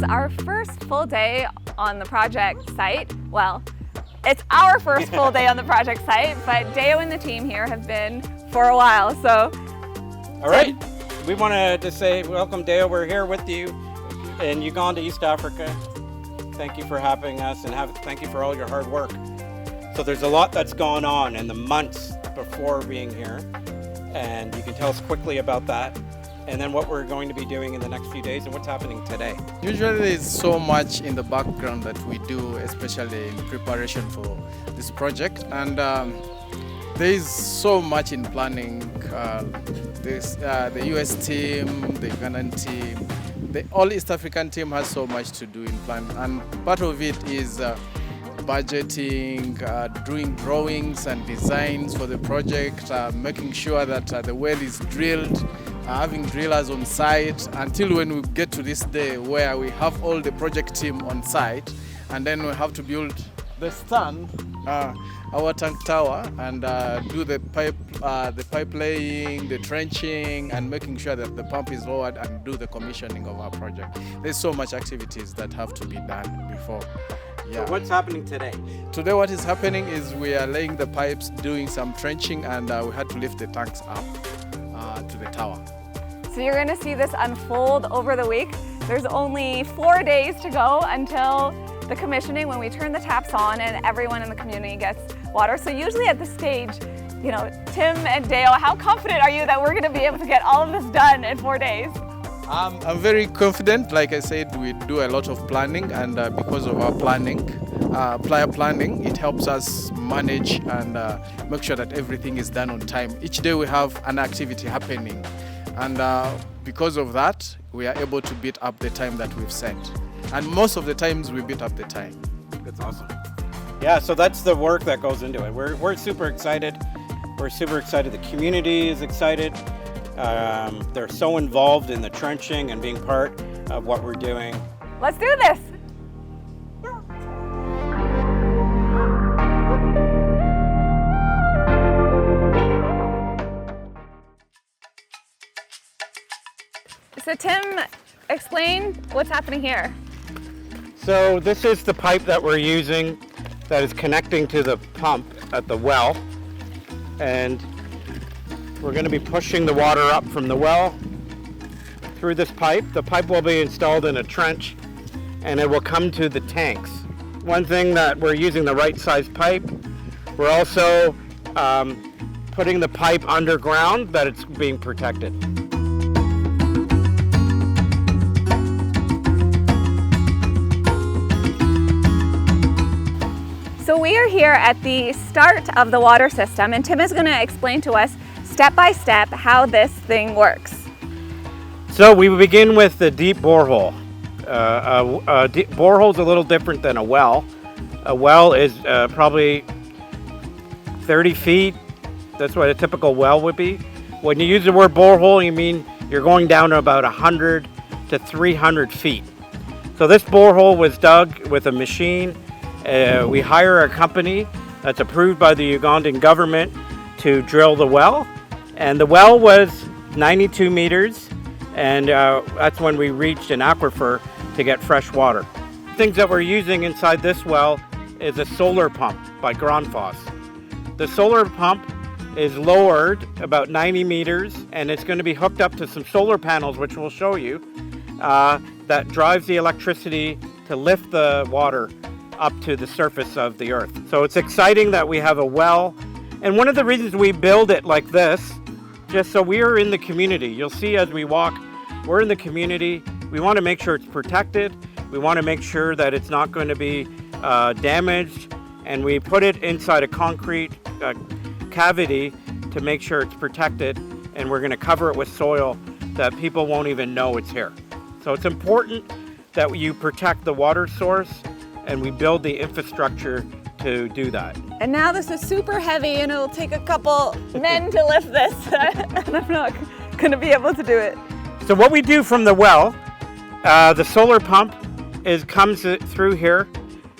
Our first full day on the project site. Well, it's our first full day on the project site, but Deo and the team here have been for a while, so. All right, we wanted to say welcome, Deo. We're here with you in Uganda, East Africa. Thank you for having us, and thank you for all your hard work. So there's a lot that's gone on in the months before being here, and you can tell us quickly about that, and then what we're going to be doing in the next few days and what's happening today. Usually there's so much in the background that we do, especially in preparation for this project, and there is so much in planning. The US team, the Ugandan team, the all East African team has so much to do in planning, and part of it is budgeting, doing drawings and designs for the project, making sure that the well is drilled, having drillers on site until when we get to this day where we have all the project team on site, and then we have to build the stand, our tank tower, and do the pipe laying, the trenching, and making sure that the pump is lowered, and do the commissioning of our project. There's so much activities that have to be done before. Yeah. So what's happening today? Today what is happening is we are laying the pipes, doing some trenching, and we had to lift the tanks up to the tower. So you're going to see this unfold over the week. There's only 4 days to go until the commissioning, when we turn the taps on and everyone in the community gets water. So usually at this stage, you know, Tim and Deo, how confident are you that we're going to be able to get all of this done in 4 days? I'm very confident. Like I said, we do a lot of planning, and because of our prior planning, it helps us manage and make sure that everything is done on time. Each day we have an activity happening, and because of that, we are able to beat up the time that we've set. And most of the times we beat up the time. That's awesome. Yeah, so that's the work that goes into it. We're super excited. We're super excited. The community is excited. They're so involved in the trenching and being part of what we're doing. Let's do this. So Tim, explain what's happening here. So this is the pipe that we're using that is connecting to the pump at the well, and we're going to be pushing the water up from the well through this pipe. The pipe will be installed in a trench, and it will come to the tanks. One thing that we're using the right size pipe. We're also putting the pipe underground, that it's being protected. So we are here at the start of the water system, and Tim is going to explain to us step by step how this thing works. So we begin with the deep borehole. A borehole is a little different than a well. A well is probably 30 feet. That's what a typical well would be. When you use the word borehole, you mean you're going down to about 100 to 300 feet. So this borehole was dug with a machine. We hire a company that's approved by the Ugandan government to drill the well. And the well was 92 meters, and that's when we reached an aquifer to get fresh water. Things that we're using inside this well is a solar pump by Grundfos. The solar pump is lowered about 90 meters, and it's going to be hooked up to some solar panels, which we'll show you, that drives the electricity to lift the water up to the surface of the earth. So it's exciting that we have a well, and one of the reasons we build it like this, just so we are in the community. You'll see as we walk, we're in the community. We want to make sure it's protected. We want to make sure that it's not going to be damaged, and we put it inside a concrete cavity to make sure it's protected, and we're going to cover it with soil that people won't even know it's here. So it's important that you protect the water source, and we build the infrastructure to do that. And now this is super heavy, and it'll take a couple men to lift this, and I'm not going to be able to do it. So what we do from the well, the solar pump comes through here,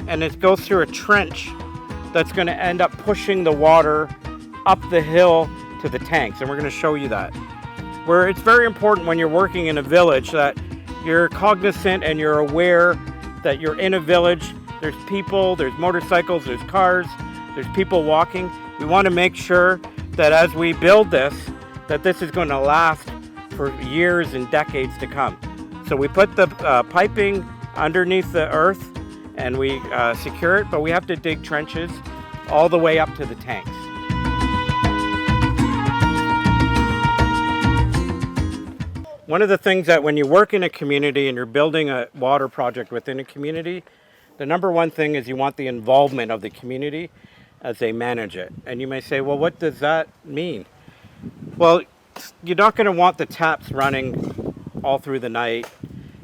and it goes through a trench that's going to end up pushing the water up the hill to the tanks, and we're going to show you that. Where it's very important when you're working in a village that you're cognizant and you're aware that you're in a village. There's people, there's motorcycles, there's cars, there's people walking. We want to make sure that as we build this, that this is going to last for years and decades to come. So we put the piping underneath the earth and we secure it, but we have to dig trenches all the way up to the tanks. One of the things that when you work in a community and you're building a water project within a community, the number one thing is you want the involvement of the community as they manage it. And you may say, well, what does that mean? Well, you're not going to want the taps running all through the night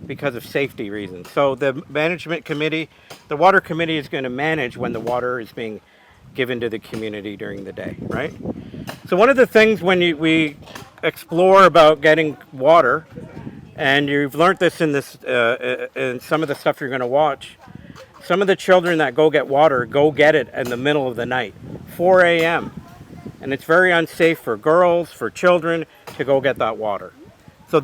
because of safety reasons. So the management committee, the water committee is going to manage when the water is being given to the community during the day, right? So one of the things when we explore about getting water, and you've learned this in some of the stuff you're going to watch, some of the children that go get water go get it in the middle of the night, 4 a.m. And it's very unsafe for girls, for children to go get that water. So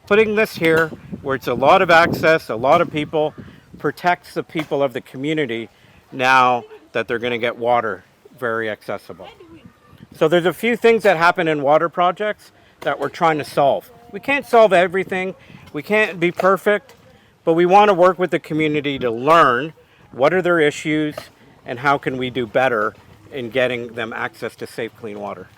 putting this here, where it's a lot of access, a lot of people, protects the people of the community now that they're going to get water very accessible. So there's a few things that happen in water projects that we're trying to solve. We can't solve everything. We can't be perfect, but we want to work with the community to learn what are their issues and how can we do better in getting them access to safe, clean water.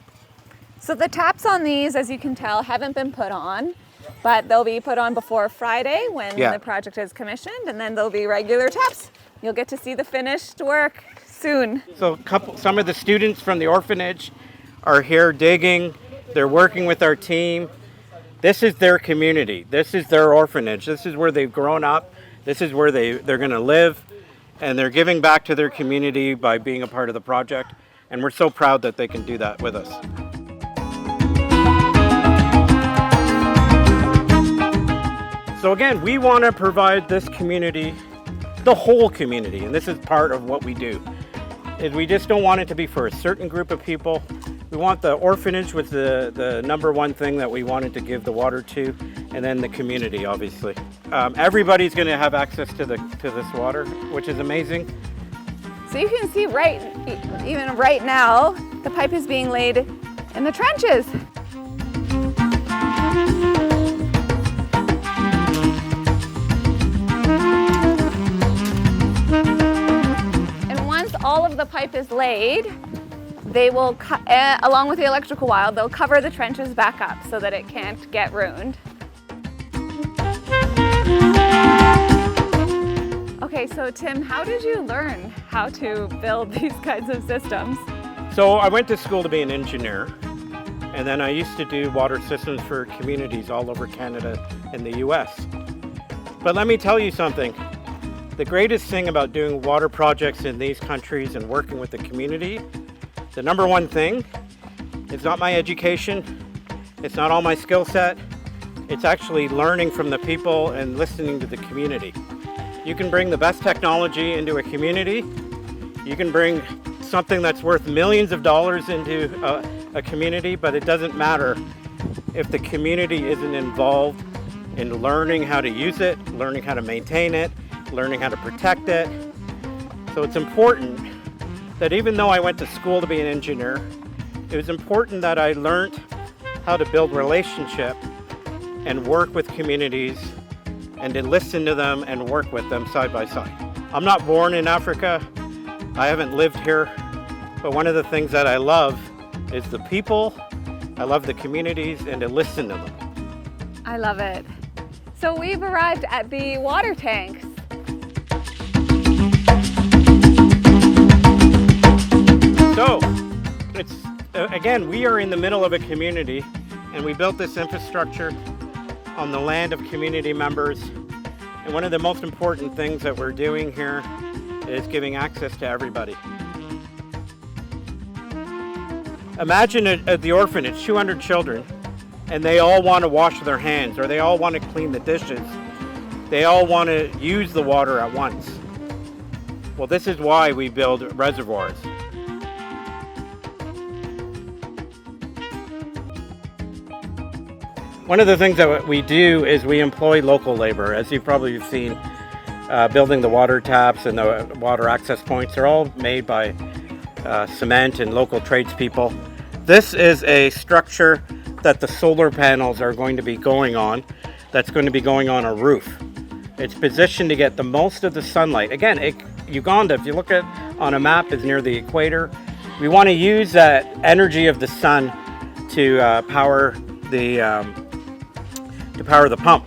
So the taps on these, as you can tell, haven't been put on, but they'll be put on before Friday when the project is commissioned, and then there'll be regular taps. You'll get to see the finished work soon. So some of the students from the orphanage are here digging. They're working with our team. This is their community. This is their orphanage. This is where they've grown up. This is where they're going to live. And they're giving back to their community by being a part of the project. And we're so proud that they can do that with us. So again, we want to provide this community, the whole community, and this is part of what we do, is we just don't want it to be for a certain group of people. We want the orphanage was the number one thing that we wanted to give the water to, and then the community, obviously. Everybody's going to have access to this water, which is amazing. So you can see even right now, the pipe is being laid in the trenches. And once all of the pipe is laid, they will, along with the electrical wire, they'll cover the trenches back up so that it can't get ruined. Okay, so Tim, how did you learn how to build these kinds of systems? So I went to school to be an engineer, and then I used to do water systems for communities all over Canada and the US. But let me tell you something. The greatest thing about doing water projects in these countries and working with the community, the number one thing, it's not my education, it's not all my skill set, it's actually learning from the people and listening to the community. You can bring the best technology into a community, you can bring something that's worth millions of dollars into a community, but it doesn't matter if the community isn't involved in learning how to use it, learning how to maintain it, learning how to protect it. So it's important that even though I went to school to be an engineer, it was important that I learned how to build relationship and work with communities and to listen to them and work with them side by side. I'm not born in Africa. I haven't lived here, but one of the things that I love is the people. I love the communities and to listen to them. I love it. So we've arrived at the water tanks. So, it's again, we are in the middle of a community and we built this infrastructure on the land of community members. And one of the most important things that we're doing here is giving access to everybody. Imagine at the orphanage, 200 children, and they all want to wash their hands or they all want to clean the dishes. They all want to use the water at once. Well, this is why we build reservoirs. One of the things that we do is we employ local labor. As you've probably seen, building the water taps and the water access points are all made by cement and local tradespeople. This is a structure that the solar panels are going to be going on, that's going to be going on a roof. It's positioned to get the most of the sunlight. Again, Uganda, if you look at on a map, is near the equator. We want to use that energy of the sun to power the pump.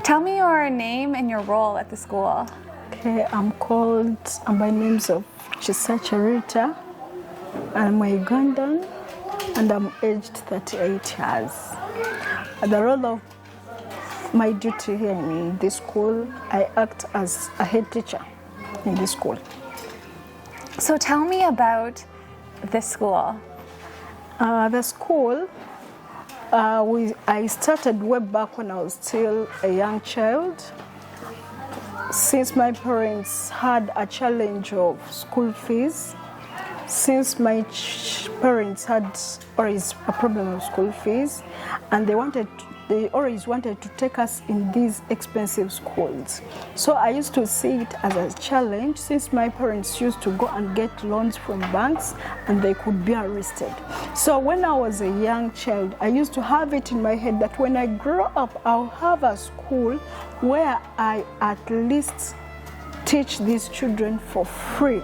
Tell me your name and your role at the school. Okay, I'm called, by names of Head Teacher Rita. I'm a Ugandan and I'm aged 38 years. The role of my duty here in this school, I act as a head teacher in this school. So tell me about this school. The school, I started way back when I was still a young child. Since my parents had a challenge of school fees, since my parents had always a problem of school fees, and they always wanted to take us in these expensive schools. So I used to see it as a challenge, since my parents used to go and get loans from banks and they could be arrested. So when I was a young child, I used to have it in my head that when I grow up, I'll have a school where I at least teach these children for free.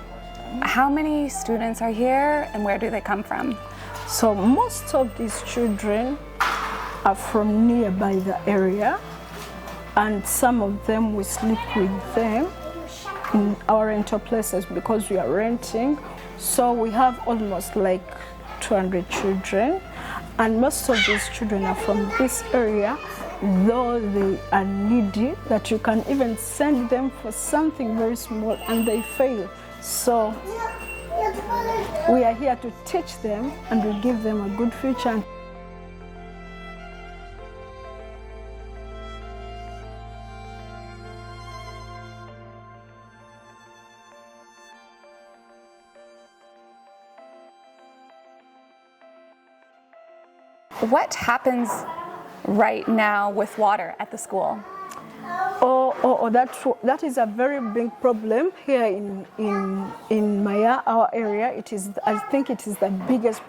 How many students are here and where do they come from? So most of these children are from nearby the area, and some of them we sleep with them in our rental places because we are renting. So we have almost like 200 children, and most of these children are from this area, though they are needy, that you can even send them for something very small and they fail. So we are here to teach them and we give them a good future. What happens right now with water at the school? That is a very big problem here in our area. I think it is the biggest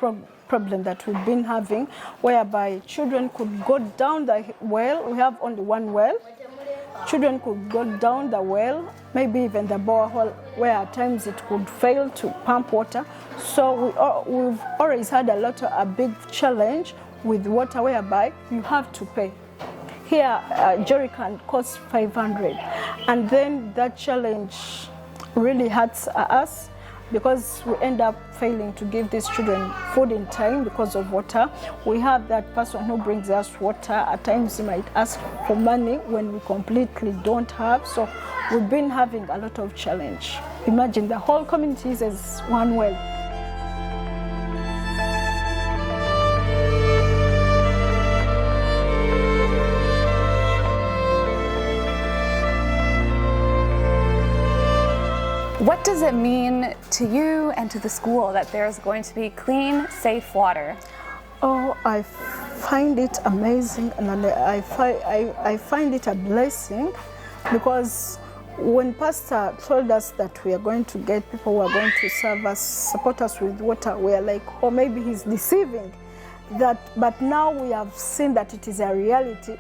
problem that we've been having, whereby children could go down the well. We have only one well. Children could go down the well, maybe even the borehole, where at times it could fail to pump water. So we've always had a big challenge with water, whereby you have to pay. Here, jerry can cost 500. And then that challenge really hurts us because we end up failing to give these children food in time because of water. We have that person who brings us water. At times he might ask for money when we completely don't have. So we've been having a lot of challenge. Imagine the whole community uses one well. What does it mean to you and to the school that there's going to be clean, safe water? Oh, I find it amazing, and I find it a blessing, because when Pastor told us that we are going to get people who are going to serve us, support us with water, we are like, oh, maybe he's deceiving. But now we have seen that it is a reality.